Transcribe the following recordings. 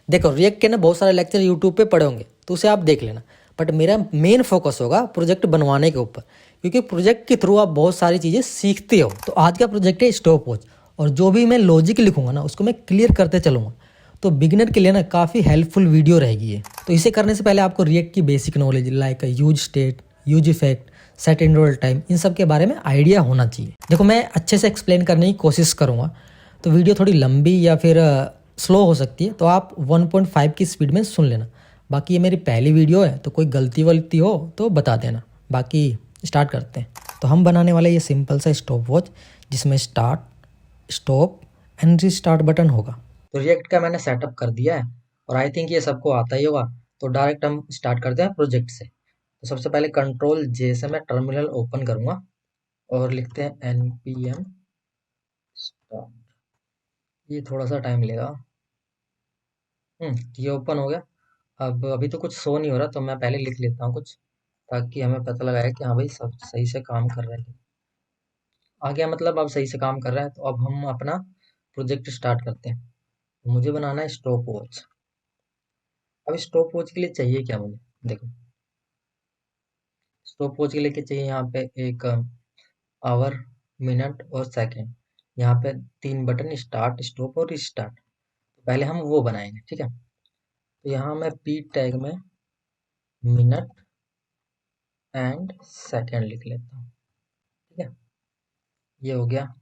देखो रिएक्ट के ना बहुत सारे लेक्चर यूट्यूब पे पड़े होंगे तो उसे आप देख लेना, बट मेरा मेन फोकस होगा प्रोजेक्ट बनवाने के ऊपर, क्योंकि प्रोजेक्ट के थ्रू आप बहुत सारी चीज़ें सीखते हो। तो आज का प्रोजेक्ट है स्टॉप वॉच, और जो भी मैं लॉजिक लिखूंगा ना उसको मैं क्लियर करते चलूँगा, तो बिगिनर के लिए ना काफ़ी हेल्पफुल वीडियो रहेगी ये। तो इसे करने से पहले आपको रिएक्ट की basic knowledge like use state, use effect, set interval time, इन सब के बारे में आइडिया होना चाहिए। देखो मैं अच्छे से एक्सप्लेन करने की कोशिश करूँगा, तो वीडियो थोड़ी लंबी या फिर स्लो हो सकती है, तो आप 1.5 की स्पीड में सुन लेना। बाकी ये मेरी पहली वीडियो है तो कोई गलती वलती हो तो बता देना। बाकी स्टार्ट करते हैं। तो हम बनाने वाले ये सिंपल सा स्टॉप वॉच जिसमें start, stop and restart button होगा। तो रिएक्ट का मैंने सेटअप कर दिया है और आई थिंक ये सबको आता ही होगा। तो डायरेक्ट हम स्टार्ट करते हैं प्रोजेक्ट से। तो सबसे पहले कंट्रोल जे से मैं टर्मिनल ओपन करूँगा और लिखते हैं npm स्टार्ट। ये थोड़ा सा टाइम लेगा। ये ओपन हो गया। अब अभी तो कुछ शो नहीं हो रहा, तो मैं पहले लिख लेता हूँ कुछ, ताकि हमें पता लगाए कि हाँ भाई सब सही से काम कर रहा है। आ गया, मतलब अब सही से काम कर रहा है। तो अब हम अपना प्रोजेक्ट स्टार्ट करते हैं। मुझे बनाना है स्टॉप वॉच। अब स्टॉप वॉच के लिए चाहिए क्या मुझे, देखो स्टॉप वॉच के लिए क्या चाहिए, यहाँ पे एक आवर, मिनट और सेकंड। यहाँ पे 3 बटन, स्टार्ट, स्टॉप और रिस्टार्ट। पहले हम वो बनाएंगे, ठीक है। तो यहाँ मैं पी टैग में मिनट एंड सेकंड लिख लेता हूँ, ठीक है। ये हो गया।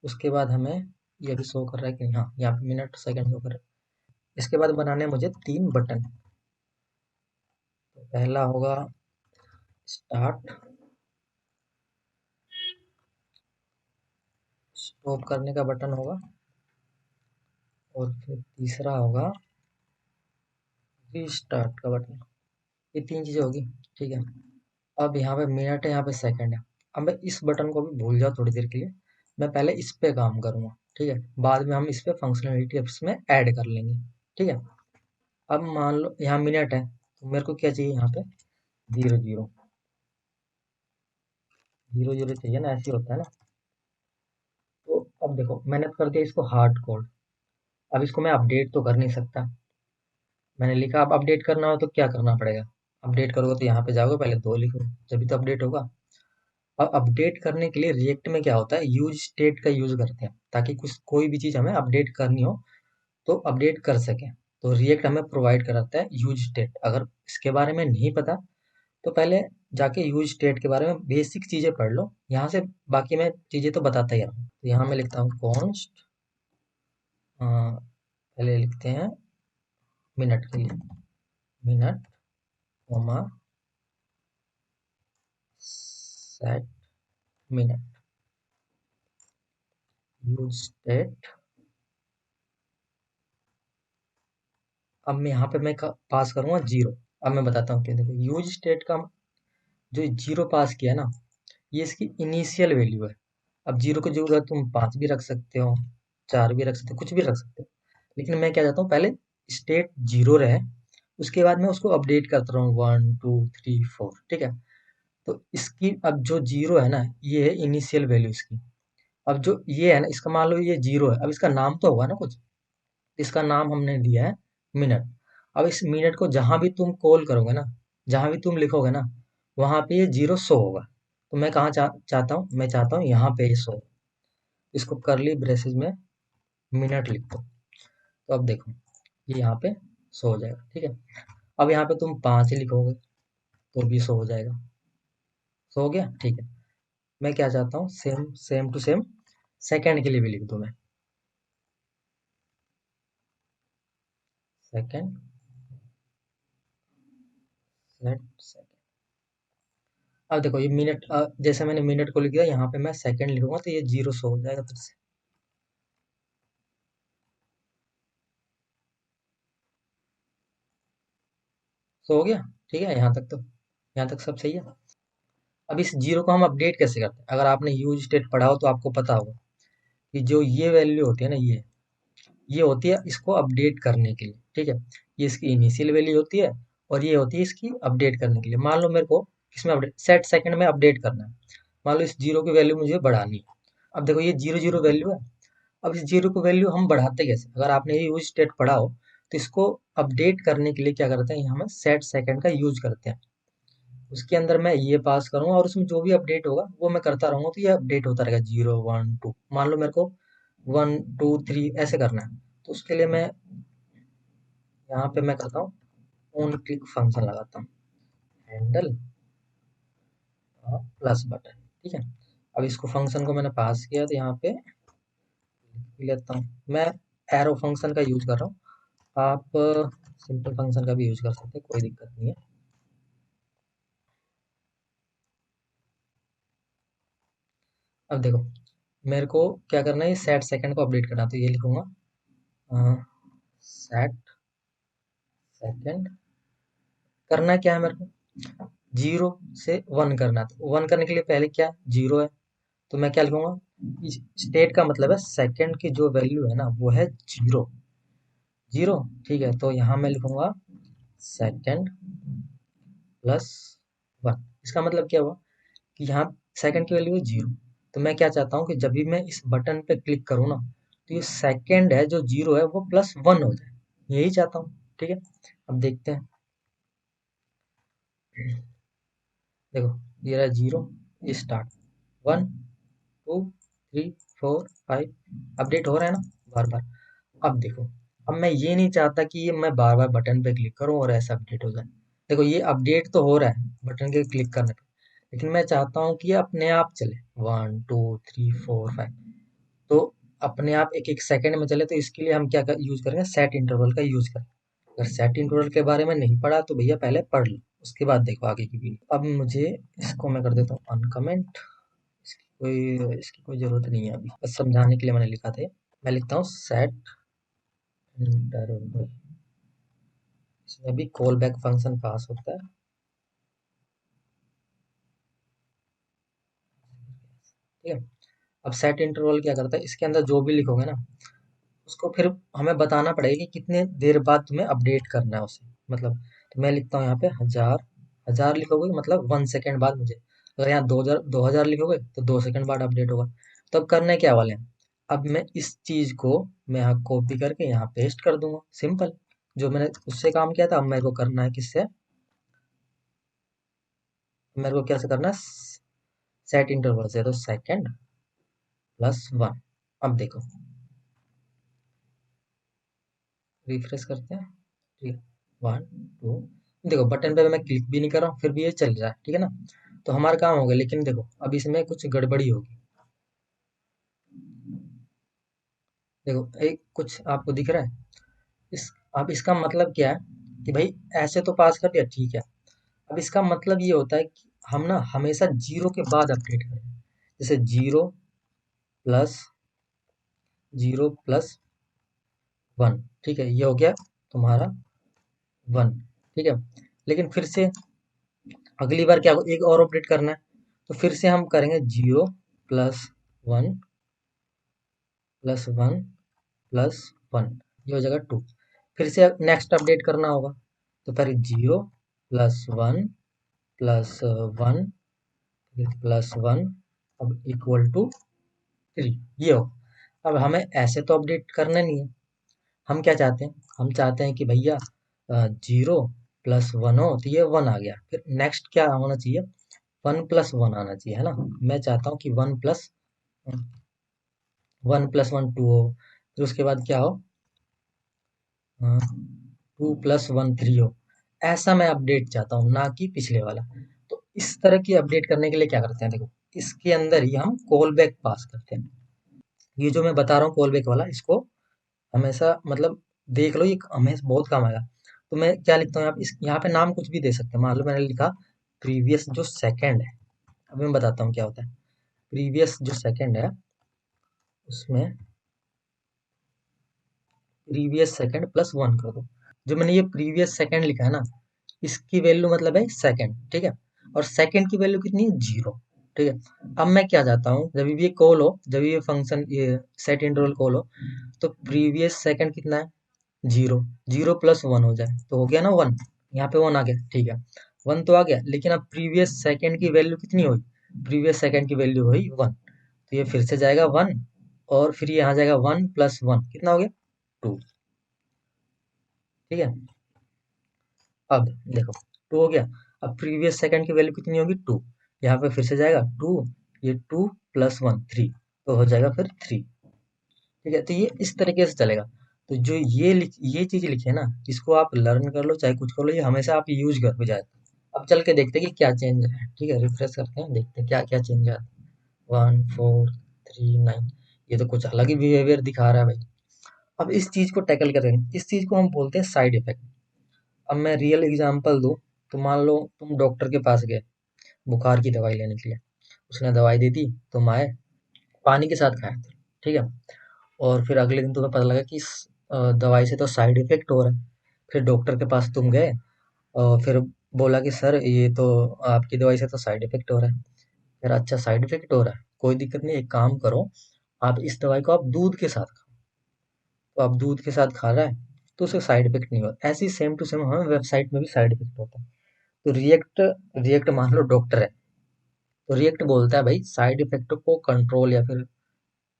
उसके बाद हमें ये भी शो कर रहा है कि हाँ यहाँ पे मिनट सेकंड शो कर रहा है। इसके बाद बनाने हैं मुझे 3 बटन। तो पहला होगा स्टार्ट, स्टॉप करने का बटन होगा, और फिर तीसरा होगा रीस्टार्ट का बटन। ये 3 चीज़ें होगी, ठीक है। अब यहाँ पे मिनट है, यहाँ पे सेकंड है। अब मैं इस बटन को भी भूल जाओ थोड़ी देर के लिए, मैं पहले इस पे काम करूँगा, ठीक है। बाद में हम इस पे फंक्शनलिटी इसमें ऐड कर लेंगे, ठीक है। अब मान लो यहाँ मिनट है, तो मेरे को क्या चाहिए, यहाँ पे 00 00 चाहिए ना, ऐसे होता है ना। तो अब देखो मैंने कर दिया इसको हार्ड कोड। अब इसको मैं अपडेट तो कर नहीं सकता। मैंने लिखा अब अपडेट करना हो तो क्या करना पड़ेगा, अपडेट करोगे तो यहाँ पे जाओगे, पहले 2 लिखो जब तो अपडेट होगा। अब अपडेट करने के लिए रिएक्ट में क्या होता है, यूज स्टेट का यूज करते हैं, ताकि कुछ कोई भी चीज़ हमें अपडेट करनी हो तो अपडेट कर सकें। तो रिएक्ट हमें प्रोवाइड कराता है यूज स्टेट। अगर इसके बारे में नहीं पता तो पहले जाके यूज स्टेट के बारे में बेसिक चीज़ें पढ़ लो, यहाँ से बाकी मैं चीज़ें तो बताता ही रहूँ। तो यहाँ मैं लिखता हूँ कॉन्स्ट, पहले लिखते हैं मिनट के लिए minute comma set minute use state. अब मैं यहाँ पे मैं पास करूँगा 0। अब मैं बताता हूँ क्यों। देखो यूज स्टेट का जो 0 पास किया ना, ये इसकी इनिशियल वैल्यू है। अब 0 की जगह तुम 5 भी रख सकते हो, 4 भी रख सकते हो, कुछ भी रख सकते हो। लेकिन मैं क्या चाहता हूँ, पहले स्टेट 0 रहे, उसके बाद मैं उसको अपडेट करता रहूँ 1 2 3 4, ठीक है। तो इसकी अब जो 0 है ना, ये है इनिशियल वैल्यू इसकी। अब जो ये है ना, इसका मान लो ये 0 है, अब इसका नाम तो होगा ना कुछ, इसका नाम हमने दिया है मिनट। अब इस मिनट को जहां भी तुम कॉल करोगे ना, जहां भी तुम लिखोगे ना, वहां पे ये 0 शो होगा। तो मैं कहाँ चाहता हूँ, मैं चाहता हूँ यहाँ पे ये शो। इसको करली ब्रेसेस में मिनट लिख दो। तो अब देखो ये यहाँ पे शो हो जाएगा, ठीक है। अब यहाँ पे तुम 5 लिखोगे तो भी शो हो जाएगा। शो हो गया, ठीक है। मैं क्या चाहता हूँ, same same to same second के लिए भी लिख दूँ मैं, सेकंड सेट। अब देखो ये मिनट, जैसे मैंने मिनट को लिख दिया, यहाँ पे मैं सेकंड लिखूंगा तो ये 0 शो हो जाएगा फिर से। शो हो गया, ठीक है। यहाँ तक सब सही है। अब इस 0 को हम अपडेट कैसे करते हैं, अगर आपने यूज स्टेट पढ़ा हो तो आपको पता होगा कि जो ये वैल्यू होती है ना, ये होती है इसको अपडेट करने के लिए, ठीक है। ये इसकी इनिशियल वैल्यू होती है, और ये होती है इसकी अपडेट करने के लिए। मान लो मेरे को इसमें अपडेट सेट सेकंड में अपडेट करना है, मान लो इस 0 की वैल्यू मुझे बढ़ानी है। अब देखो ये 0 0 वैल्यू है। अब इस 0 की वैल्यू हम बढ़ाते कैसे, अगर आपने ये यूज स्टेट पढ़ा हो तो इसको अपडेट करने के लिए क्या करते हैं, यहाँ हम सेट सेकंड का यूज करते हैं। उसके अंदर मैं ये पास करूंगा और उसमें जो भी अपडेट होगा वो मैं करता रहूंगा, तो ये अपडेट होता रहेगा 0 1 2। मान लो मेरे को 1 2 3 ऐसे करना है, तो उसके लिए मैं यहाँ पे मैं करता हूँ ऑन क्लिक फंक्शन लगाता हूँ, हैंडल प्लस बटन। ठीक है, अब इसको फंक्शन को मैंने पास किया तो यहाँ पे लेता हूँ मैं एरो फंक्शन का यूज कर रहा हूँ। आप सिंपल फंक्शन का भी यूज कर सकते हैं, कोई दिक्कत नहीं है। अब देखो मेरे को क्या करना है, सेट सेकंड को अपडेट करना, तो ये लिखूंगा सेट सेकंड। करना क्या है मेरे को, 0 से 1 करना है। तो 1 करने के लिए पहले क्या 0 है, तो मैं क्या लिखूंगा, स्टेट का मतलब है सेकंड की जो वैल्यू है ना वो है 0 0। ठीक है, तो यहाँ मैं लिखूंगा सेकंड +1। इसका मतलब क्या हुआ कि यहाँ सेकंड की वैल्यू है 0। तो मैं क्या चाहता हूँ कि जब भी मैं इस बटन पे क्लिक करूँ ना, तो ये सेकंड है जो 0 है वो +1 हो जाए, यही चाहता हूँ। ठीक है, अब देखते हैं। देखो ये रहा 0 स्टार्ट, 1 2 3 4 5 अपडेट हो रहा है ना बार बार। अब देखो, अब मैं ये नहीं चाहता कि ये मैं बार बार बटन पे क्लिक करूं और ऐसा अपडेट हो जाए। देखो ये अपडेट तो हो रहा है बटन के क्लिक करने पे, लेकिन मैं चाहता हूँ कि ये अपने आप चले 1 2 3 4 5। तो अपने आप एक एक सेकंड में चले, तो इसके लिए हम क्या यूज करेंगे, सेट इंटरवल का यूज करें। अगर सेट इंटरवल के बारे में नहीं पढ़ा तो भैया पहले पढ़ लो, उसके बाद देखो आगे की वीडियो। अब मुझे इसको मैं कर देता हूँ अनकमेंट, इसकी कोई ज़रूरत नहीं है अभी, बस समझाने के लिए मैंने लिखा था। मैं लिखता हूँ सेट इंटरवल, इसमें भी कॉल बैक फंक्शन पास होता है। ठीक है, अब सेट इंटरवल क्या करता है, इसके अंदर जो भी लिखोगे ना उसको फिर हमें बताना पड़ेगा कि कितने देर बाद तुम्हें अपडेट करना है उसे। मतलब तो मैं लिखता हूँ यहाँ पे 1000, 1000 लिखोगे मतलब 1 सेकेंड बाद मुझे, अगर यहाँ 2000 लिखोगे तो 2 सेकंड बाद अपडेट होगा। तो अब करने क्या वाले हैं, अब मैं इस चीज को मैं यहाँ कॉपी करके यहाँ पेस्ट कर दूंगा, सिंपल। जो मैंने उससे काम किया था अब मेरे को करना है किससे, मेरे को कैसे करना है, सेट इंटरवल से, तो सेकंड +1। अब देखो रिफ्रेश करते हैं। ठीक है, 1 2, देखो बटन पे मैं क्लिक भी नहीं कर रहा हूँ फिर भी ये चल रहा है। ठीक है ना, तो हमारा काम हो गया। लेकिन देखो अब इसमें कुछ गड़बड़ी होगी। देखो एक कुछ आपको दिख रहा है इस, अब इसका मतलब क्या है कि भाई ऐसे तो पास कर दिया ठीक है। अब इसका मतलब ये होता है कि हम ना हमेशा 0 के बाद अपडेट करें, जैसे प्लस 0 +1। ठीक है, ये हो गया तुम्हारा 1। ठीक है, लेकिन फिर से अगली बार क्या एक और अपडेट करना है, तो फिर से हम करेंगे 0 +1 +1 +1, ये हो जाएगा 2। फिर से नेक्स्ट अपडेट करना होगा, तो फिर 0 +1 +1 +1 अब =3, ये हो। अब हमें ऐसे तो अपडेट करना नहीं है, हम क्या चाहते हैं, हम चाहते हैं कि भैया 0 +1 हो तो ये 1 आ गया, फिर नेक्स्ट क्या होना चाहिए, 1 +1 आना चाहिए, है ना। मैं चाहता हूँ कि 1 +1 2 हो, फिर उसके बाद क्या हो 2 +1 3 हो। ऐसा मैं अपडेट चाहता हूँ, ना कि पिछले वाला। तो इस तरह की अपडेट करने के लिए क्या करते हैं, देखो इसके अंदर ही हम कॉल बैक पास करते हैं। ये जो मैं बता रहा हूँ कॉल बैक वाला, इसको हमेशा मतलब देख लो, ये हमें बहुत काम आएगा। तो मैं क्या लिखता हूँ यहाँ पे, यहाँ पे नाम कुछ भी दे सकते हैं। मान लो मैंने लिखा प्रीवियस जो सेकंड है, अब मैं बताता हूँ क्या होता है। प्रीवियस जो सेकंड है उसमें प्रीवियस सेकंड +1 कर दो। जो मैंने ये प्रीवियस सेकंड लिखा है ना, इसकी वैल्यू मतलब है सेकंड। ठीक है, और सेकंड की वैल्यू कितनी है 0। ठीक है, अब मैं क्या चाहता हूँ, जब भी ये कॉल हो, जब भी ये फंक्शन ये सेट इंटरवल कॉल हो, तो प्रीवियस सेकंड कितना है 0, 0 +1 हो जाए तो हो गया ना 1। यहाँ पे 1 आ गया, ठीक है 1 तो आ गया, लेकिन अब प्रीवियस सेकंड की वैल्यू कितनी हुई, प्रीवियस सेकंड की वैल्यू हुई 1, तो ये फिर से जाएगा 1, और फिर यहाँ जाएगा 1 +1 कितना हो गया 2। ठीक है। अब देखो 2 हो गया। अब प्रीवियस सेकंड की वैल्यू कितनी होगी 2, यहाँ पे फिर से जाएगा 2, ये 2 + 1 3, तो हो जाएगा फिर 3। ठीक है, तो ये इस तरीके से चलेगा। तो जो ये चीज लिखी है ना, इसको आप लर्न कर लो चाहे कुछ कर लो, ये हमेशा आप यूज कर जाए। अब चल के देखते हैं कि क्या चेंज है। ठीक है, रिफ्रेश करते हैं, देखते हैं क्या क्या चेंज है। 1 4 3 9, ये तो कुछ अलग ही बिहेवियर दिखा रहा है भाई। अब इस चीज को टैकल करेंगे, इस चीज को हम बोलते हैं साइड इफेक्ट। अब मैं रियल एग्जांपल दूं, तो मान लो तुम डॉक्टर के पास गए बुखार की दवाई लेने के लिए, उसने दवाई दी थी, तुम आए, पानी के साथ खाया था। ठीक है, और फिर अगले दिन तुम्हें पता लगा कि इस दवाई से तो साइड इफेक्ट हो रहा है। फिर डॉक्टर के पास तुम गए और फिर बोला कि सर ये तो आपकी दवाई से तो साइड इफेक्ट हो रहा है। फिर अच्छा साइड इफेक्ट हो रहा है, कोई दिक्कत नहीं, एक काम करो, आप इस दवाई को आप दूध के साथ खाओ। तो आप दूध के साथ खा रहा है तो उससे साइड इफेक्ट नहीं होता। ऐसे ही सेम टू सेम हमें वेबसाइट में भी साइड इफेक्ट होता है। तो रिएक्ट रिएक्ट मान लो डॉक्टर है, तो रिएक्ट बोलता है भाई साइड इफेक्ट को कंट्रोल या फिर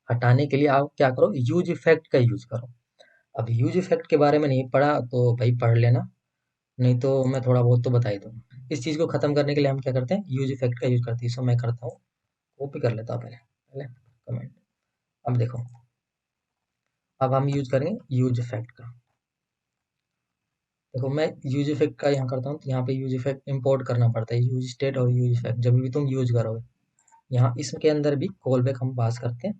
हटाने के लिए आप क्या करो, यूज इफेक्ट का यूज करो। अब यूज इफेक्ट के बारे में नहीं पढ़ा तो भाई पढ़ लेना, नहीं तो मैं थोड़ा बहुत तो बता ही दूंगा। इस चीज को खत्म करने के लिए हम क्या करते हैं, यूज इफेक्ट का यूज करते हैं। इसको मैं करता हूँ, कॉपी कर लेता हूँ पहले पहले कमेंट। अब देखो, अब हम यूज करेंगे यूज इफेक्ट का। देखो मैं यूज इफेक्ट का यहाँ करता हूँ, तो यहाँ पे यूज इफेक्ट इंपोर्ट करना पड़ता है, यूज स्टेट और यूज इफेक्ट जब भी तुम यूज करोगे। यहाँ इसके अंदर भी कॉल बैक हम पास करते हैं।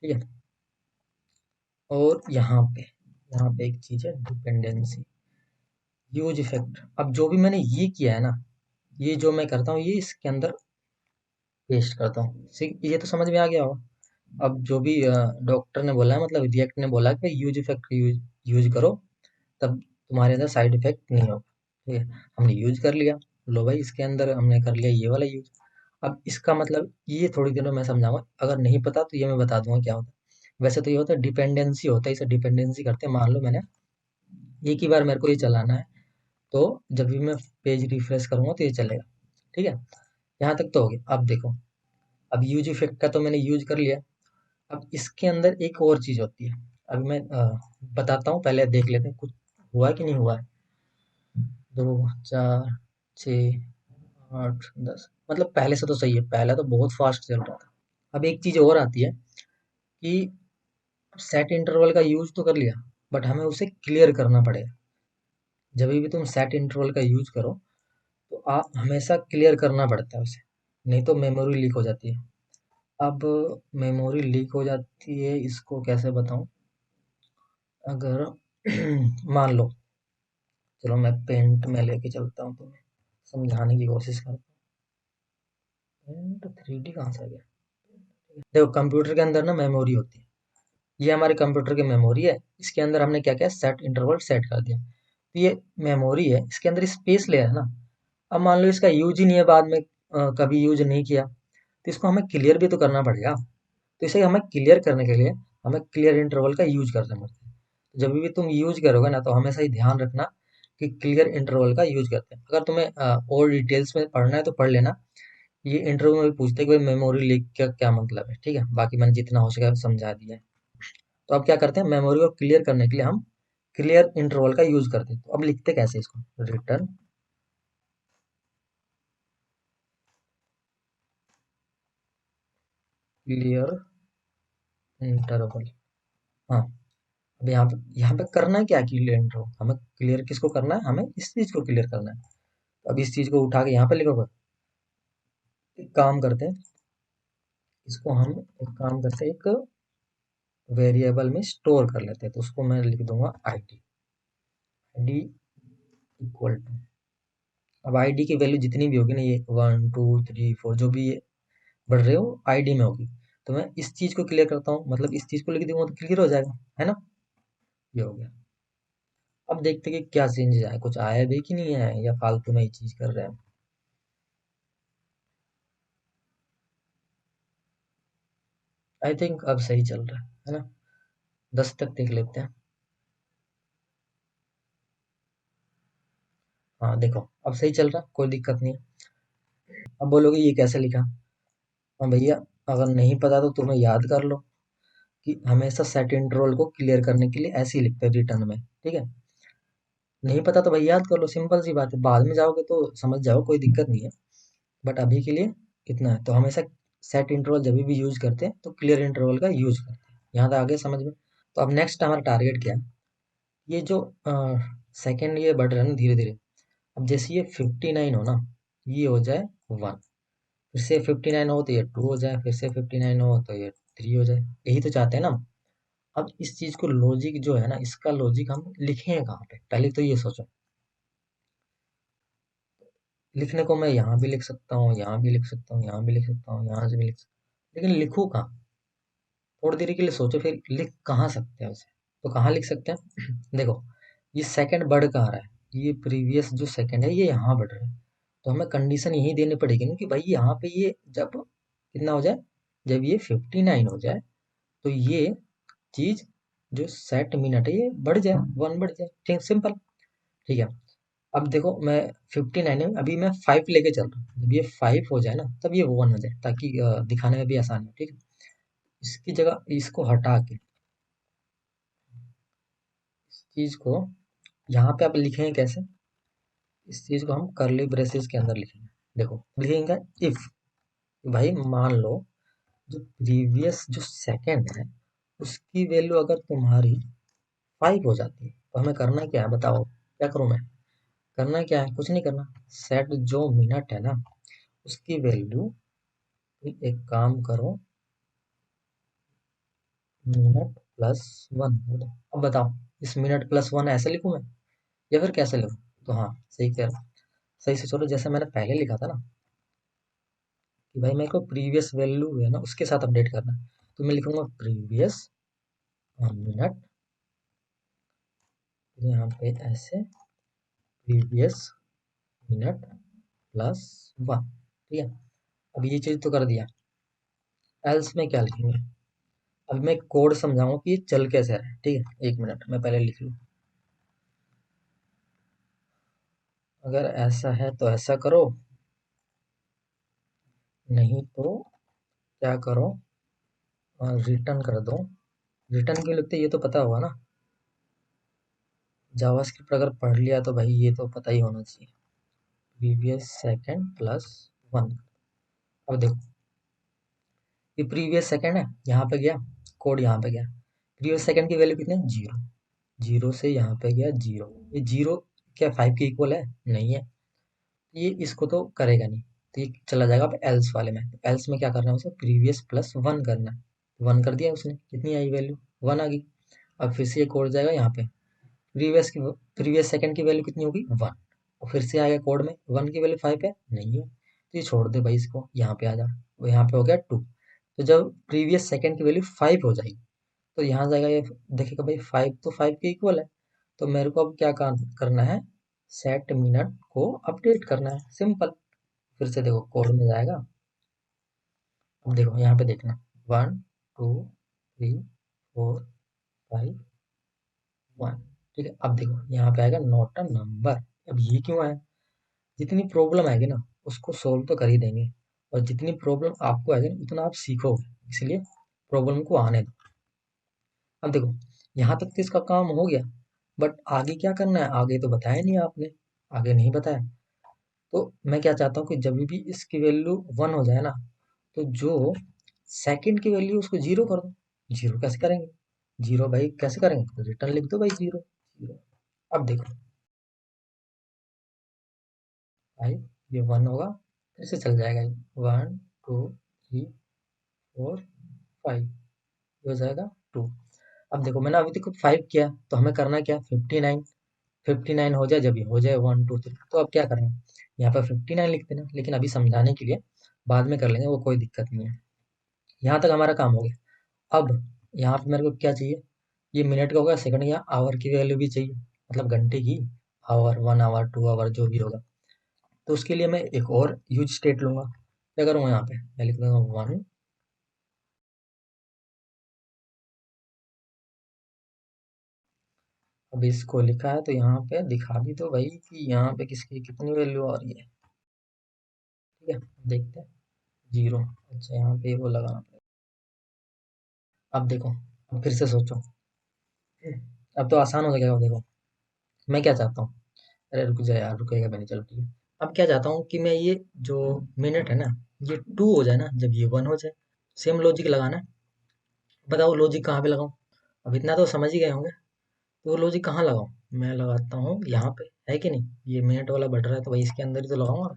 ठीक है, और यहाँ पे एक चीज है डिपेंडेंसी, यूज इफेक्ट। अब जो भी मैंने ये किया है ना, ये जो मैं करता हूँ ये इसके अंदर पेस्ट करता हूँ। ये तो समझ में आ गया होगा। अब जो भी डॉक्टर ने बोला है, मतलब रिएक्ट ने बोला कि यूज इफेक्ट का यूज करो, तब तुम्हारे अंदर साइड इफेक्ट नहीं होगा। ठीक है, हमने यूज कर लिया, लो भाई इसके अंदर हमने कर लिया ये वाला यूज। अब इसका मतलब ये थोड़ी देर में मैं समझाऊंगा, अगर नहीं पता तो ये मैं बता दूंगा क्या होता है। वैसे तो ये होता है डिपेंडेंसी, होता है, इसे डिपेंडेंसी करते हैं। मान लो मैंने एक ही बार मेरे को ये चलाना है, तो जब भी मैं पेज रिफ्रेश करूंगा तो ये चलेगा। ठीक है, यहाँ तक तो हो गया। अब देखो, अब यूज इफेक्ट का तो मैंने यूज कर लिया। अब इसके अंदर एक और चीज होती है, अभी मैं बताता हूँ, पहले देख लेते हैं कुछ हुआ कि नहीं हुआ है। 2 4 6 8 10, मतलब पहले से तो सही है, पहले तो बहुत फास्ट चल रहा था। अब एक चीज और आती है कि सेट इंटरवल का यूज तो कर लिया, बट हमें उसे क्लियर करना पड़ेगा। जब भी तुम सेट इंटरवल का यूज करो तो आप हमेशा क्लियर करना पड़ता है उसे, नहीं तो मेमोरी लीक हो जाती है। अब मेमोरी लीक हो जाती है, इसको कैसे बताऊं। अगर मान लो, चलो मैं पेंट में लेके चलता हूँ, तुम्हें समझाने की कोशिश करता हूँ। पेंट 3D कहाँ से आ गया। देखो कंप्यूटर के अंदर ना मेमोरी होती है, ये हमारे कंप्यूटर की मेमोरी है। इसके अंदर हमने क्या किया, सेट इंटरवल सेट कर दिया, तो ये मेमोरी है, इसके अंदर स्पेस ले है ना। अब मान लो इसका यूज ही नहीं है, बाद में कभी यूज नहीं किया, तो इसको हमें क्लियर भी तो करना पड़ेगा। तो इसे हमें क्लियर करने के लिए हमें क्लियर इंटरवल का यूज करना पड़ता है। जब भी तुम यूज करोगे ना, तो हमेशा ही ध्यान रखना कि क्लियर इंटरवल का यूज करते हैं। अगर तुम्हें और डिटेल्स में पढ़ना है तो पढ़ लेना, ये इंटरव्यू में भी पूछते हैं कि भाई मेमोरी लीक का क्या मतलब है। ठीक है, बाकी मैंने जितना हो सका समझा दिया है। तो अब क्या करते हैं, मेमोरी को क्लियर करने के लिए हम क्लियर इंटरवल का यूज करते हैं। तो अब लिखते कैसे इसको, रिटर्न क्लियर इंटरवल। हाँ, अब यहाँ पे करना है क्या, क्लियर इंटरवल हमें क्लियर किसको करना है, हमें इस चीज को क्लियर करना है। तो अब इस चीज को उठा के यहाँ पे लिखोगे। एक काम करते हैं, इसको हम एक काम करते हैं, एक वेरिएबल में स्टोर कर लेते हैं। तो उसको मैं लिख दूंगा आईडी, आईडी इक्वल टू, अब आईडी की वैल्यू जितनी भी होगी ना, ये 1 2 3 4 जो भी ये बढ़ रहे हो आईडी में होगी, तो मैं इस चीज को क्लियर करता हूँ, मतलब इस चीज को लिख दूंगा तो क्लियर हो जाएगा, है ना। ये हो गया। अब देखते हैं कि क्या चेंजेस आए, कुछ आया भी कि नहीं आया, या फालतू में ये चीज कर रहे हैं। आई थिंक अब सही चल रहा है ना। 10 तक देख लेते हैं। हाँ देखो, अब सही चल रहा है, कोई दिक्कत नहीं है। अब बोलोगे ये कैसे लिखा। हाँ भैया, अगर नहीं पता तो तुम्हें याद कर लो, कि हमेशा सेट इंटरवल को क्लियर करने के लिए ऐसे ही लिखते हैं रिटर्न में, ठीक है। नहीं पता तो भाई याद कर लो, सिंपल सी बात है, बाद में जाओगे तो समझ जाओ, कोई दिक्कत नहीं है। बट अभी के लिए इतना है, तो हमेशा सेट इंटरवल जब भी यूज करते हैं तो क्लियर इंटरवल का यूज करते हैं। यहाँ तक आगे समझ में। तो अब नेक्स्ट हमारा टारगेट क्या है, ये जो सेकेंड ये बढ़ रहा है ना धीरे धीरे, अब जैसे ये 59 हो ना, ये हो जाए 1, फिर से 59 हो तो ये 2 हो जाए, फिर से 59 हो तो ये 3 हो जाए, यही तो चाहते हैं ना हम। अब इस चीज को लॉजिक जो है ना, इसका लॉजिक हम लिखें कहाँ पे, पहले तो ये सोचो। लिखने को मैं यहाँ भी लिख सकता हूँ, यहाँ भी लिख सकता हूँ, यहाँ भी लिख सकता हूँ, यहाँ से भी लिख सकता हूँ, लेकिन लिखूँ कहाँ? थोड़ी देर के लिए सोचो, फिर लिख कहाँ सकते हैं उसे? तो कहाँ लिख सकते हैं? देखो, ये सेकंड बढ़ कहाँ रहा है, ये प्रीवियस जो सेकंड है ये यहाँ बढ़ रहा है, तो हमें कंडीशन यही देनी पड़ेगी ना कि भाई यहाँ पे ये जब कितना हो जाए, जब ये 59 हो जाए, तो ये चीज जो सेट मिनट है ये बढ़ जाए, 1 बढ़ जाए, ठीक, सिंपल। ठीक है। अब देखो मैं 59 है, अभी मैं 5 लेके चल रहा हूँ, जब ये 5 हो जाए ना तब ये 1 हो जाए, ताकि दिखाने में भी आसानी हो, ठीक है। इसकी जगह इसको हटा के इस चीज को यहाँ पे आप लिखेंगे कैसे, इस चीज को हम कर्ली ब्रेसेस के अंदर लिखेंगे। देखो लिखेंगे इफ, भाई मान लो जो प्रीवियस जो सेकंड है उसकी वैल्यू अगर तुम्हारी 5 हो जाती है, तो हमें करना क्या है बताओ, क्या करूं मैं? करना क्या है, कुछ नहीं करना, सेट जो मिनट है ना उसकी वैल्यू, एक काम करो, मिनट प्लस 1। अब बताओ, इस मिनट प्लस 1 ऐसे लिखूं मैं, या फिर कैसे लिखूं? तो हाँ सही कह रहा, सही से चलो, जैसे मैंने पहले लिखा था ना कि भाई मेरे को प्रीवियस वैल्यू है ना उसके साथ अपडेट करना है, तो मैं लिखूंगा प्रीवियस मिनट, यहाँ पे ऐसे प्रीवियस मिनट प्लस 1, ठीक है। अब ये चीज तो कर दिया, एल्स में क्या लिखेंगे? अब मैं कोड समझाऊंगा कि ये चल कैसे रहा है, ठीक है, 1 मिनट मैं पहले लिख लूँ। अगर ऐसा है तो ऐसा करो, नहीं तो क्या करो, रिटर्न कर दो। रिटर्न क्यों लिखते ये तो पता होगा ना, जावास्क्रिप्ट अगर पढ़ लिया तो भाई ये तो पता ही होना चाहिए, प्रीवियस सेकंड प्लस 1। अब देखो ये प्रीवियस सेकंड है, यहाँ पे गया कोड, यहाँ पे गया, प्रीवियस सेकंड की वैल्यू कितनी है, 0, 0 से यहाँ पे गया 0, ये 0 क्या 5 के इक्वल है? नहीं है, ये इसको तो करेगा नहीं, तो ये चला जाएगा अब एल्स वाले में। तो एल्स में क्या करना है उसे, प्रीवियस प्लस 1 करना है, 1 कर दिया उसने, कितनी आई वैल्यू, 1 आ गई। अब फिर से ये कोड जाएगा यहाँ पे, प्रीवियस की प्रीवियस सेकंड की वैल्यू कितनी होगी, 1, और फिर से आएगा कोड में, 1 की वैल्यू 5 है, नहीं है, तो ये छोड़ दे भाई, इसको यहाँ पे आ जा, वो यहाँ पे हो गया 2। तो जब प्रीवियस सेकंड की वैल्यू 5 हो जाएगी तो यहाँ जाएगा ये, देखेगा भाई 5 तो 5 के इक्वल है, तो मेरे को अब क्या काम करना है, सेट मिनट को अपडेट करना है, सिंपल। फिर से देखो कोड में जाएगा, अब देखो यहाँ पे देखना, 1 2 3 4 5 1, ठीक है। अब देखो यहाँ पे आएगा नॉट अ नंबर, अब ये क्यों आया, जितनी प्रॉब्लम आएगी ना उसको सोल्व तो कर ही देंगे, और जितनी प्रॉब्लम आपको आएगी ना उतना आप सीखोगे, इसलिए प्रॉब्लम को आने दो। अब देखो यहाँ तक तो इसका काम हो गया, बट आगे क्या करना है आगे तो बताया नहीं आपने, आगे नहीं बताया। तो मैं क्या चाहता हूँ कि जब भी इसकी वैल्यू 1 हो जाए ना, तो जो सेकंड की वैल्यू उसको 0 कर दो। 0 कैसे करेंगे, 0 भाई कैसे करेंगे, तो रिटर्न लिख दो भाई 0 0। अब देखो भाई ये 1 होगा, फिर से चल जाएगा, 1 2 3 4 5, ये हो जाएगा 2। अब देखो मैंने अभी तक 5 किया, तो हमें करना क्या, 59, 59 हो जाए, जब ये हो जाए 1 2 3, तो अब क्या करेंगे, यहाँ पर 59 लिख देना, लेकिन अभी समझाने के लिए बाद में कर लेंगे, वो कोई दिक्कत नहीं है। यहाँ तक हमारा काम हो गया। अब यहाँ पे मेरे को क्या चाहिए, ये मिनट का होगा, सेकंड या आवर की वैल्यू भी चाहिए, मतलब घंटे की, आवर 1 आवर 2 आवर जो भी होगा। तो उसके लिए मैं एक और यूज स्टेट लूंगा, क्या करूँगा यहाँ पे, मैं लिख दूंगा 1। अब इसको लिखा है तो यहाँ पे दिखा भी दो भाई कि यहाँ पे किसकी कितनी वैल्यू आ रही है, ठीक है। देखते हैं 0, अच्छा यहाँ पे वो लगाना पड़ेगा। अब देखो अब फिर से सोचो। अब तो आसान हो जाएगा। देखो मैं क्या चाहता हूँ। अरे रुक जा यार, रुकेगा भी नहीं, चलो ठीक है। अब क्या चाहता हूँ कि मैं ये जो मिनट है ना, ये 2 हो जाए ना, जब ये 1 हो जाए। सेम लॉजिक लगाना है। बताओ लॉजिक कहाँ पे लगाऊं? अब इतना तो समझ ही गए होंगे। तो वो लॉजिक कहाँ लगाऊं? मैं लगाता हूँ यहाँ पे, है कि नहीं? ये मिनट वाला बढ़ रहा है तो भाई इसके अंदर ही तो लगाऊंगा।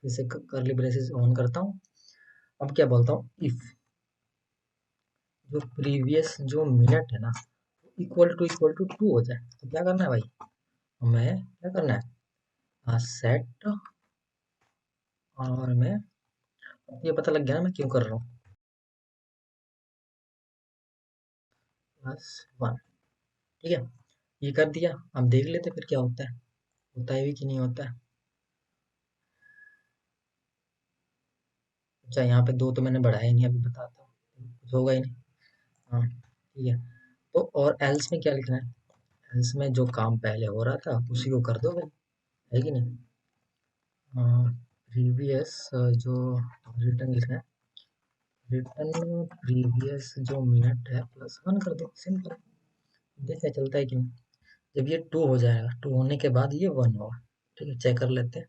फिर से करली ब्रेसेस ऑन करता हूँ। अब क्या बोलता हूँ, इफ जो प्रीवियस जो मिनट है ना, इक्वल टू 2 हो जाए, तो क्या करना है भाई? हमें क्या करना है, सेट। और मैं, ये पता लग गया ना मैं क्यों कर रहा हूँ, +1। ठीक है, ये कर दिया। अब देख लेते फिर क्या होता है भी कि नहीं होता है। अच्छा यहाँ पे 2 तो मैंने बढ़ाया ही नहीं, अभी बताता हूँ, कुछ होगा ही नहीं। हाँ ठीक है। तो और एल्स में क्या लिखना है? एल्स में जो काम पहले हो रहा था उसी को कर दो भाई, है कि नहीं? प्रीवियस जो रिटर्न लिखना है, रिटर्न प्रीवियस जो मिनट है +1 कर दो, सिंपल। देखते चलता है कि नहीं। जब ये 2 हो जाएगा, 2 होने के बाद ये 1 होगा। ठीक है, चेक कर लेते हैं।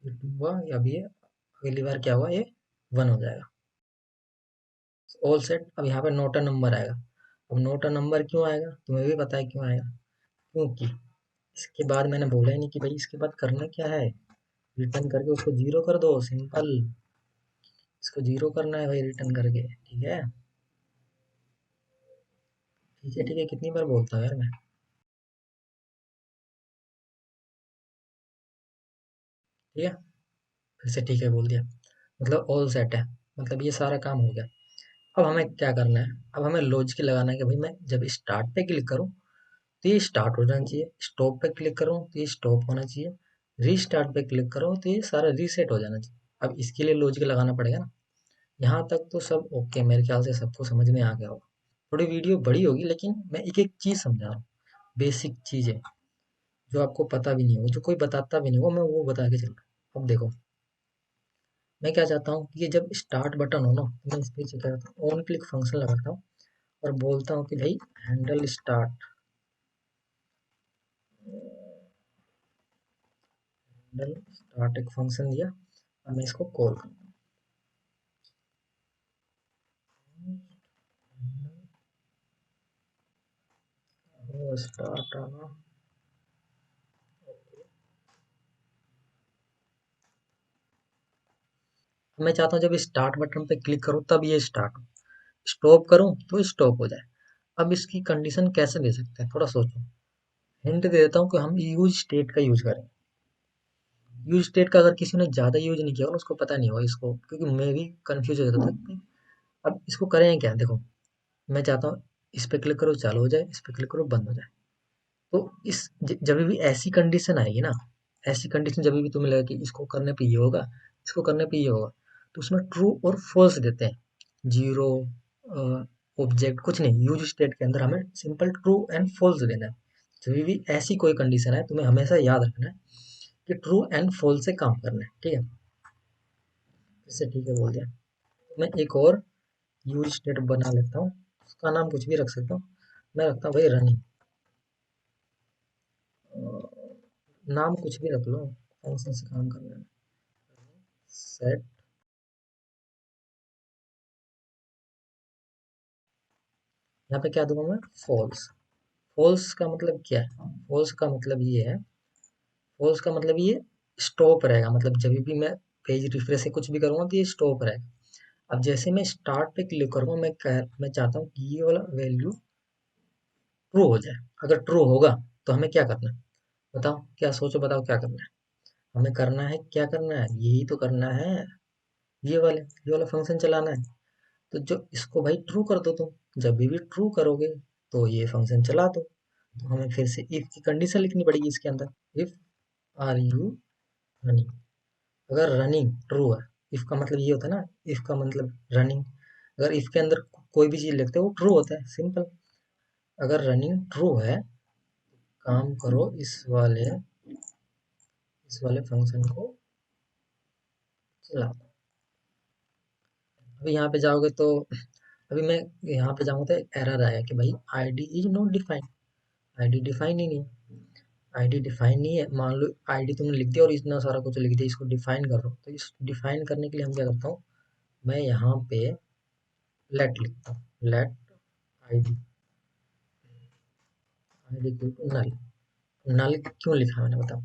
ये 2 हुआ, अब ये अगली बार क्या हुआ, ये 1 हो जाएगा। All set. अब यहाँ पे नोट अ नंबर आएगा। अब नोट अ नंबर क्यों आएगा, तुम्हें भी पता है क्यों आएगा? क्योंकि इसके बाद मैंने बोला ही नहीं कि भाई इसके बाद करना क्या है, रिटर्न करके उसको 0 कर दो, सिंपल। इसको 0 करना है भाई रिटर्न करके, ठीक है? ठीक है ठीक है, कितनी बार बोलता हूँ यार मैं। ठीक है, फिर से ठीक है बोल दिया। मतलब ऑल सेट है, मतलब ये सारा काम हो गया। अब हमें क्या करना है? अब हमें लॉजिक लगाना है कि भाई मैं जब स्टार्ट पे क्लिक करूँ तो ये स्टार्ट हो जाना चाहिए, स्टॉप पे क्लिक करूँ तो ये स्टॉप होना चाहिए, रीस्टार्ट पे क्लिक करूँ तो ये सारा रीसेट हो जाना चाहिए। अब इसके लिए लॉजिक लगाना पड़ेगा ना। यहाँ तक तो सब ओके, मेरे ख्याल से सबको समझ में आ गया होगा। थोड़ी वीडियो बड़ी होगी लेकिन मैं एक एक चीज़ समझा रहा हूँ, बेसिक चीज़ें जो आपको पता भी नहीं हो, जो कोई बताता भी नहीं हो, मैं वो बता के चल रहा हूँ। अब देखो मैं क्या चाहता हूँ कि ये जब स्टार्ट बटन हो ना, तो मैं इस पे क्या करता हूँ, ऑन क्लिक फंक्शन लगाता हूँ और बोलता हूँ कि भाई हैंडल स्टार्ट, हैंडल स्टार्ट एक फंक्शन दिया। अब मैं इसको कॉल करता हूँ, स्टार्ट आना। मैं चाहता हूँ जब स्टार्ट बटन पे क्लिक करूँ तब ये स्टार्ट हो, स्टॉप करूँ तो स्टॉप हो जाए। अब इसकी कंडीशन कैसे दे सकते हैं, थोड़ा सोचो। हिंट दे देता हूँ कि हम यूज स्टेट का यूज करें। यूज स्टेट का अगर किसी ने ज़्यादा यूज नहीं किया हो ना, उसको पता नहीं होगा इसको, क्योंकि मैं भी कंफ्यूज हो जाता था। अब इसको करें क्या, देखो मैं चाहता हूँ इस पे क्लिक करो चालू हो जाए, इस पे क्लिक करो बंद हो जाए। तो जब भी ऐसी कंडीशन आएगी ना, ऐसी कंडीशन जब भी तुम्हें लगे कि इसको करने पे ये होगा, इसको करने पे ये होगा, तो उसमें ट्रू और फॉल्स देते हैं। जीरो ऑब्जेक्ट कुछ नहीं, यूज स्टेट के अंदर हमें सिंपल ट्रू एंड फॉल्स देना है। जब भी ऐसी कोई कंडीशन है तुम्हें हमेशा याद रखना है कि ट्रू एंड फॉल्स से काम करना है, ठीक है? इससे ठीक है बोल दिया। मैं एक और यूज स्टेट बना लेता हूँ, उसका नाम कुछ भी रख सकता हूँ। मैं रखता हूँ भाई रनिंग, नाम कुछ भी रख लो, फंक्शन से काम करना है। सेट, यहाँ पे क्या दूंगा मैं, फॉल्स। फॉल्स का मतलब क्या है? फॉल्स का मतलब ये है, फॉल्स का मतलब ये स्टॉप रहेगा, मतलब जब भी मैं पेज रिफ्रेश से कुछ भी करूँगा तो ये स्टॉप रहेगा। अब जैसे मैं स्टार्ट पे क्लिक करूँगा, मैं चाहता हूँ कि ये वाला वैल्यू ट्रू हो जाए। अगर ट्रू होगा तो हमें क्या करना है, बताओ क्या सोचो, बताओ क्या करना है? हमें करना है, क्या करना है, यही तो करना है। ये वाला फंक्शन चलाना है। तो जो इसको भाई ट्रू कर दो तुम, जब भी ट्रू करोगे तो ये फंक्शन चला दो। तो हमें फिर से इफ की कंडीशन लिखनी पड़ेगी इसके अंदर। इफ आर यू रनिंग, अगर रनिंग ट्रू है, इफ का मतलब ये होता है ना, इफ का मतलब रनिंग। अगर इफ के अंदर कोई भी चीज लिखते हो वो ट्रू होता है, सिंपल। अगर रनिंग ट्रू है, काम करो इस वाले फंक्शन को चलाओ। अभी यहाँ पे जाओगे तो, अभी मैं यहाँ पे जाऊँगा तो एरर आया कि भाई ID is not defined, ID define ही नहीं है, आईडी डिफाइन नहीं है। मान लो आईडी तुमने लिख दिया और इतना सारा कुछ लिख दिया, इसको डिफाइन कर रहा हूँ, तो इस डिफाइन करने के लिए हम क्या करता हूँ, मैं यहाँ पे लेट लिखता हूँ, let ID, ID equal to null. Null क्यों लिखा मैंने बताओ,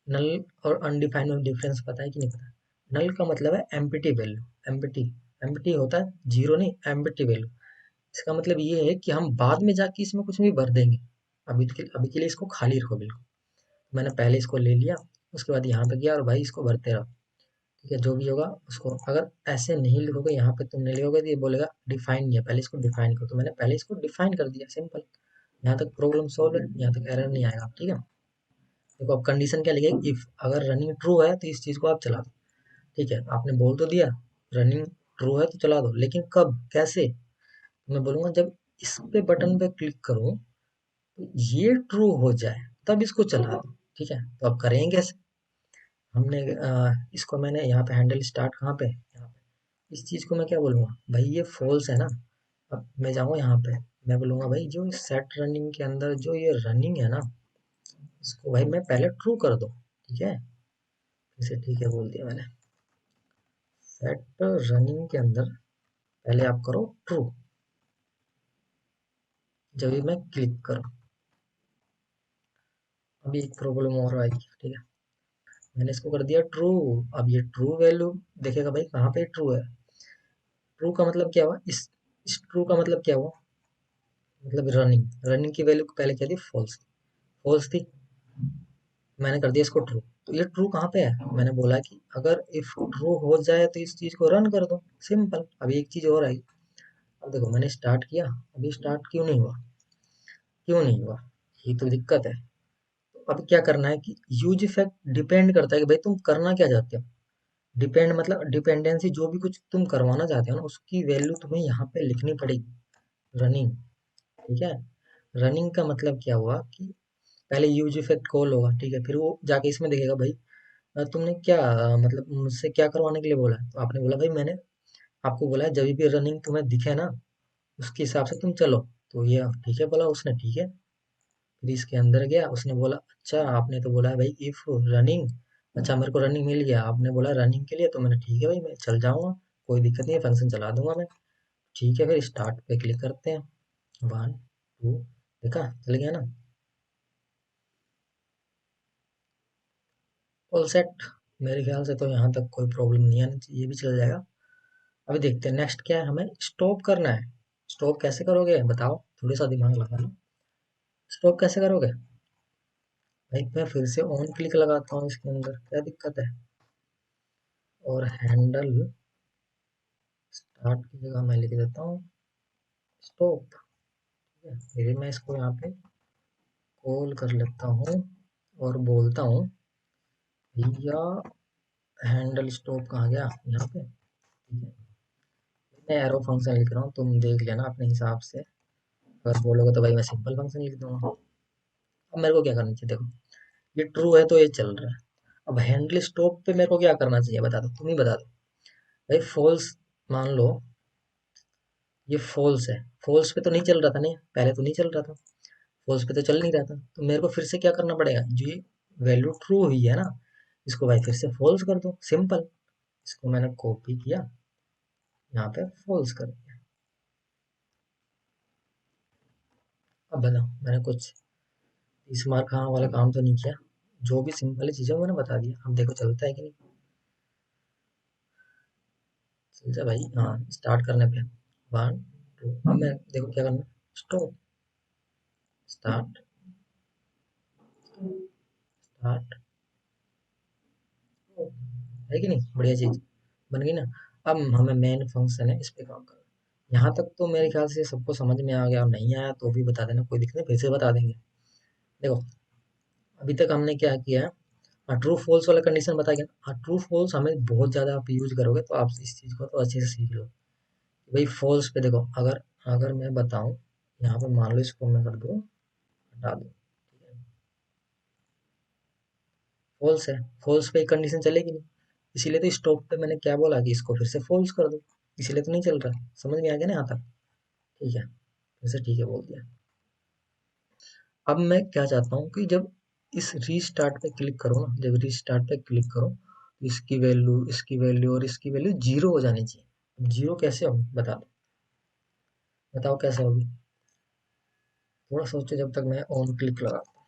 नल और अनडिफाइंड में डिफरेंस पता है कि नहीं पता? नल का मतलब है एम्प्टी वैल्यू, एम्प्टी, एम्प्टी होता है जीरो नहीं, एम्प्टी वैल्यू। इसका मतलब ये है कि हम बाद में जाके इसमें कुछ भी भर देंगे, अभी के लिए इसको खाली रखो बिल्कुल। मैंने पहले इसको ले लिया, उसके बाद यहाँ पे किया और भाई इसको भरते रहो, ठीक है। जो भी होगा उसको, अगर ऐसे नहीं लिखोगे, यहाँ पे तुम नहीं लिखोगे तो ये बोलेगा डिफाइन नहीं है, पहले इसको डिफाइन करो। तो मैंने पहले इसको डिफाइन कर दिया, सिंपल। यहाँ तक प्रॉब्लम सॉल्व है, यहाँ तक एरर नहीं आएगा, ठीक है। देखो अब कंडीशन क्या लिखेगी, इफ अगर रनिंग ट्रू है तो इस चीज को आप चला दो, ठीक है। आपने बोल तो दिया रनिंग ट्रू है तो चला दो, लेकिन कब कैसे, मैं बोलूंगा जब इस पे बटन पे क्लिक करो तो ये ट्रू हो जाए तब इसको चला दो, ठीक है। तो अब करेंगे कैसे, हमने इसको मैंने यहाँ पे हैंडल स्टार्ट कहाँ पे, यहाँ पे इस चीज को मैं क्या बोलूंगा, भाई ये फॉल्स है ना। अब मैं जाऊंगा यहाँ पे, मैं बोलूंगा भाई जो सेट रनिंग के अंदर जो ये रनिंग है ना, इसको भाई मैं पहले ट्रू कर दो, ठीक है। इसे ठीक है बोल दिया मैंने, सेट रनिंग के अंदर पहले आप करो ट्रू, जब भी मैं क्लिक करूँ। अभी एक प्रॉब्लम और आएगी, ठीक है। मैंने इसको कर दिया ट्रू, अब ये ट्रू वैल्यू देखेगा भाई कहाँ पे ट्रू है। ट्रू का मतलब क्या हुआ, इस ट्रू का मतलब क्या हुआ, मतलब रनिंग, रनिंग की वैल्यू पहले क्या थी, फॉल्स, फॉल्स थी, मैंने कर दिया इसको ट्रू। तो ये ट्रू कहाँ पे है, मैंने बोला कि अगर इफ ट्रू हो जाए तो इस चीज को रन कर दो, सिंपल। अभी एक चीज और आई, अब देखो मैंने स्टार्ट किया, अभी स्टार्ट क्यों नहीं हुआ, क्यों नहीं हुआ, ये तो दिक्कत है। तो अब क्या करना है कि यूज इफेक्ट डिपेंड करता है कि भाई तुम करना क्या चाहते हो। डिपेंड मतलब डिपेंडेंसी, जो भी कुछ तुम करवाना चाहते हो ना उसकी वैल्यू तुम्हें यहाँ पे लिखनी पड़ेगी, रनिंग, ठीक है। रनिंग का मतलब क्या हुआ कि पहले यूज इफेक्ट कॉल होगा, ठीक है, फिर वो जाके इसमें देखेगा भाई तुमने क्या मतलब मुझसे क्या करवाने के लिए बोला है। तो आपने बोला भाई मैंने आपको बोला है जब भी रनिंग तुम्हें दिखे ना उसके हिसाब से तुम चलो। तो ये ठीक है बोला उसने, ठीक है। फिर इसके अंदर गया, उसने बोला अच्छा आपने तो बोला है भाई इफ रनिंग, अच्छा मेरे को रनिंग मिल गया, आपने बोला रनिंग के लिए, तो मैंने ठीक है भाई मैं चल जाऊंगा, कोई दिक्कत नहीं है, फंक्शन चला दूंगा मैं, ठीक है। फिर स्टार्ट पे क्लिक करते हैं, 1 2, देखा चल गया ना, ऑल सेट। मेरे ख्याल से तो यहाँ तक कोई प्रॉब्लम नहीं आनी चाहिए, ये भी चल जाएगा। अभी देखते हैं नेक्स्ट क्या है, हमें स्टॉप करना है। स्टॉप कैसे करोगे बताओ, थोड़ी सा दिमाग लगा लो, स्टॉप कैसे करोगे। भाई मैं फिर से ऑन क्लिक लगाता हूँ इसके अंदर, क्या दिक्कत है। और हैंडल स्टार्ट की जगह मैं लिख देता हूँ स्टॉप, ठीक है। फिर मैं इसको यहाँ पे कॉल कर लेता हूँ और बोलता हूँ भैया हैंडल स्टॉप कहाँ गया, यहाँ पे, ठीक है। मैं एरो फंक्शन लिख रहा हूँ, तुम देख लेना अपने हिसाब से, अगर बोलोगे तो भाई मैं सिंपल फंक्शन लिख दूंगा। अब मेरे को क्या करना चाहिए, देखो ये ट्रू है तो ये चल रहा है। अब हैंडल स्टॉप पे मेरे को क्या करना चाहिए बता दो, तुम ही बता दो भाई। फॉल्स, मान लो ये फॉल्स है, फॉल्स पे तो नहीं चल रहा था, नहीं पहले तो नहीं चल रहा था, फॉल्स पे तो चल नहीं रहा था, तो मेरे को फिर से क्या करना पड़ेगा, जो ये वैल्यू ट्रू हुई है ना इसको भाई फिर से फॉल्स कर दो, सिंपल। इसको मैंने कॉपी किया, यहाँ पे फॉल्स कर दिया। अब बताओ मैंने कुछ इस मार खां वाला काम तो नहीं किया, जो भी सिंपल चीज़ें मैंने बता दिया। अब देखो चलता है कि नहीं, चल जा भाई, हाँ स्टार्ट करने पे 1 2, अब मैं देखो क्या करना, स्टॉप, स्टार्ट, स्टार्ट, है कि नहीं, बढ़िया चीज बन गई ना। अब हमें मेन फंक्शन है इस पे काम करना। यहाँ तक तो मेरे ख्याल से सबको समझ में आ गया, और नहीं आया तो भी बता देना, कोई दिक्कत नहीं, फिर से बता देंगे। देखो अभी तक हमने क्या किया है, ट्रू फॉल्स वाला कंडीशन बताया गया। ट्रू फॉल्स हमें बहुत ज़्यादा आप यूज करोगे तो आप इस चीज़ को तो अच्छे से सीख लो। भाई फॉल्स पे देखो, अगर अगर मैं बताऊं यहाँ पे, मान लो इसको मैं कर दूं हटा दूं, ठीक है, फॉल्स है, फॉल्स पे कंडीशन चलेगी नहीं, इसीलिए तो स्टॉप पे मैंने क्या बोला कि इसको फिर से फॉल्स कर दो। इसलिए तो नहीं चल रहा। समझ में आ गया ना यहाँ तक? ठीक है, वैसे ठीक है बोल दिया। अब मैं क्या चाहता हूँ कि जब इस रीस्टार्ट पे क्लिक करो ना, जब रीस्टार्ट पे क्लिक करो तो इसकी वैल्यू और इसकी वैल्यू जीरो हो जानी चाहिए। जीरो कैसे होगी बता दो, बताओ कैसे होगी? थोड़ा सोचो जब तक मैं ऑन क्लिक लगाता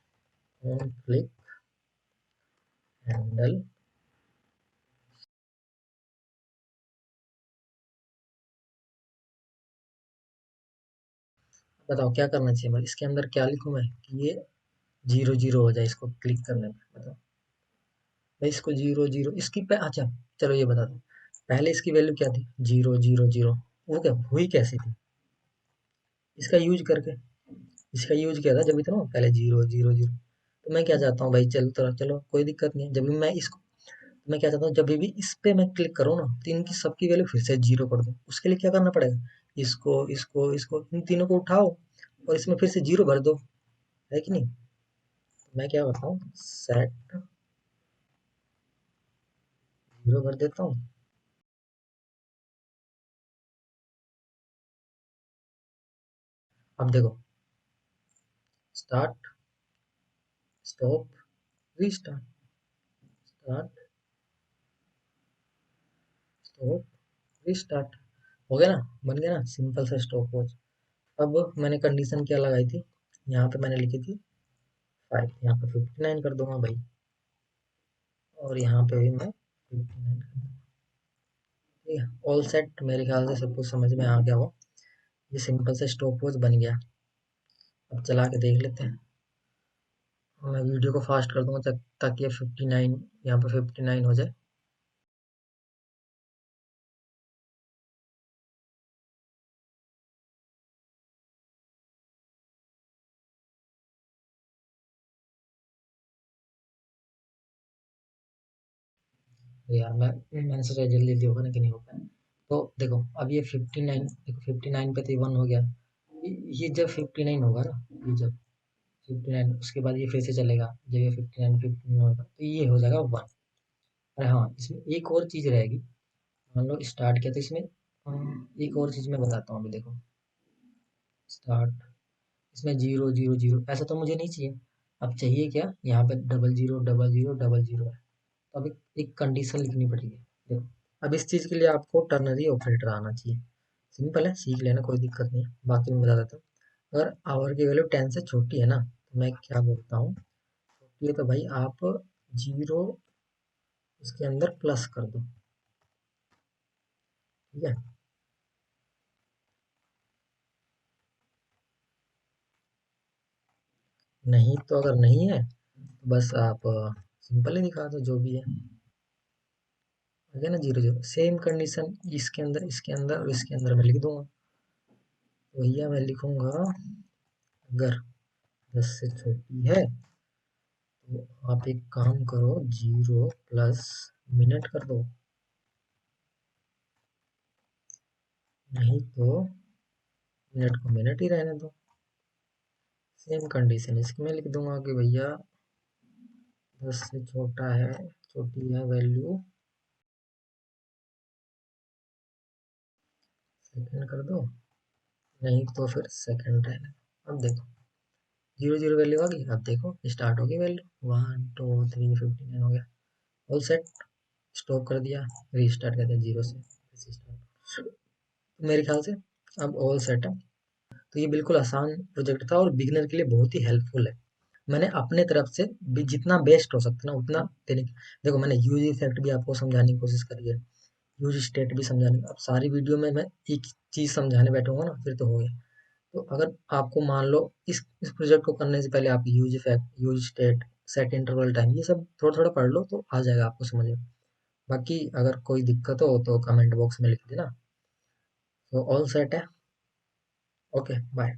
हूँ। ऑन क्लिक हैंडल, बताओ क्या करना चाहिए? मैं इसके अंदर क्या लिखूँ मैं कि ये जीरो जीरो हो जाए इसको क्लिक करने पे? बताओ भाई, इसको जीरो जीरो इसकी अच्छा चलो ये बता दो, पहले इसकी वैल्यू क्या थी? Zero zero zero. वो क्या हुई कैसी थी? इसका यूज करके। इसका यूज किया था जब भी था ना पहले, जीरो जीरो जीरो। तो मैं क्या चाहता हूँ भाई, चलो कोई दिक्कत नहीं है, जब भी मैं इसको, मैं क्या चाहता हूँ जब भी इस पे मैं क्लिक करूँ ना तो इनकी सबकी वैल्यू फिर से जीरो कर दूँ। उसके लिए क्या करना पड़ेगा? इसको इसको इसको इन तीनों को उठाओ और इसमें फिर से जीरो भर दो, है कि नहीं? तो मैं क्या करता हूँ, सेट जीरो भर देता हूँ। अब देखो, start, stop, restart, start, stop, restart. हो गया ना? बन गया ना सिंपल सा स्टॉप वॉच। अब मैंने कंडीशन क्या लगाई थी? यहाँ पे मैंने लिखी थी 5, यहाँ पे 59 कर दूंगा भाई, और यहाँ पे भी मैं 59 कर दूंगा। ठीक है, ऑल सेट। मेरे ख्याल से सब कुछ समझ में आ गया हो। ये सिंपल से स्टॉप वॉच बन गया। अब चला के देख लेते हैं। मैं वीडियो को फास्ट कर दूंगा ताकि ये 59, यहाँ पे 59 हो जाए। तो यार मैंने सोचा जल्दी जल्दी होगा ना कि नहीं हो पाया। तो देखो अब ये 59, देखो 59 पे तो 1 हो गया। ये जब 59 होगा ना, ये जब 59 उसके बाद ये फिर से चलेगा, जब ये 59 होगा तो ये हो जाएगा 1। अरे हाँ, इसमें एक और चीज़ रहेगी। मान लो स्टार्ट किया तो इसमें एक और चीज़ मैं बताता हूँ अभी। देखो स्टार्ट, इसमें जीरो जीरो जीरो ऐसा तो मुझे नहीं चाहिए। अब चाहिए क्या? यहाँ पे double zero double zero double zero है। तो अब एक कंडीशन लिखनी पड़ेगी। देखो अब इस चीज़ के लिए आपको टर्नरी ऑपरेटर आना चाहिए। सिंपल है, सीख लेना, कोई दिक्कत नहीं है। बाकी मैं बता देता हूँ। अगर आवर की वैल्यू 10 से छोटी है ना तो मैं क्या बोलता हूँ, छोटी है तो भाई आप जीरो इसके अंदर प्लस कर दो। ठीक है, नहीं तो अगर नहीं है तो बस आप सिंपल ही दिखा दो जो भी है। हो गया ना जीरो जीरो। सेम कंडीशन इसके अंदर और इसके अंदर मैं लिख दूंगा। तो भैया मैं लिखूंगा, अगर 10 से छोटी है तो आप एक काम करो, जीरो प्लस मिनट कर दो, नहीं तो मिनट को मिनट ही रहने दो। सेम कंडीशन इसकी मैं लिख दूंगा कि भैया 10 से छोटा है, छोटी है वैल्यू, सेकंड कर दो, नहीं तो फिर सेकंड रहने दो। अब देखो जीरो जीरो वैल्यू आ गई। अब देखो स्टार्ट होगी वैल्यू 1 2 3 59 हो गया। ऑल सेट, स्टॉप कर दिया, रीस्टार्ट कर दिया जीरो से, फिर से स्टार्ट। मेरे ख्याल से अब ऑल सेट है। तो ये बिल्कुल आसान प्रोजेक्ट था और बिगिनर के लिए बहुत ही हेल्पफुल है। मैंने अपने तरफ से भी जितना बेस्ट हो सकता ना उतना देने की। देखो मैंने यूज इफेक्ट भी आपको समझाने की कोशिश करी है, यूज स्टेट भी समझाने की। अब सारी वीडियो में मैं एक चीज समझाने बैठूंगा ना फिर तो हो गया। तो अगर आपको मान लो इस प्रोजेक्ट को करने से पहले आप use effect, use state, set interval time, ये सब थोड़ा थोड़ा पढ़ लो तो आ जाएगा आपको समझ में। बाकी अगर कोई दिक्कत हो तो कमेंट बॉक्स में लिख देना। तो ऑल सेट है। Okay bye.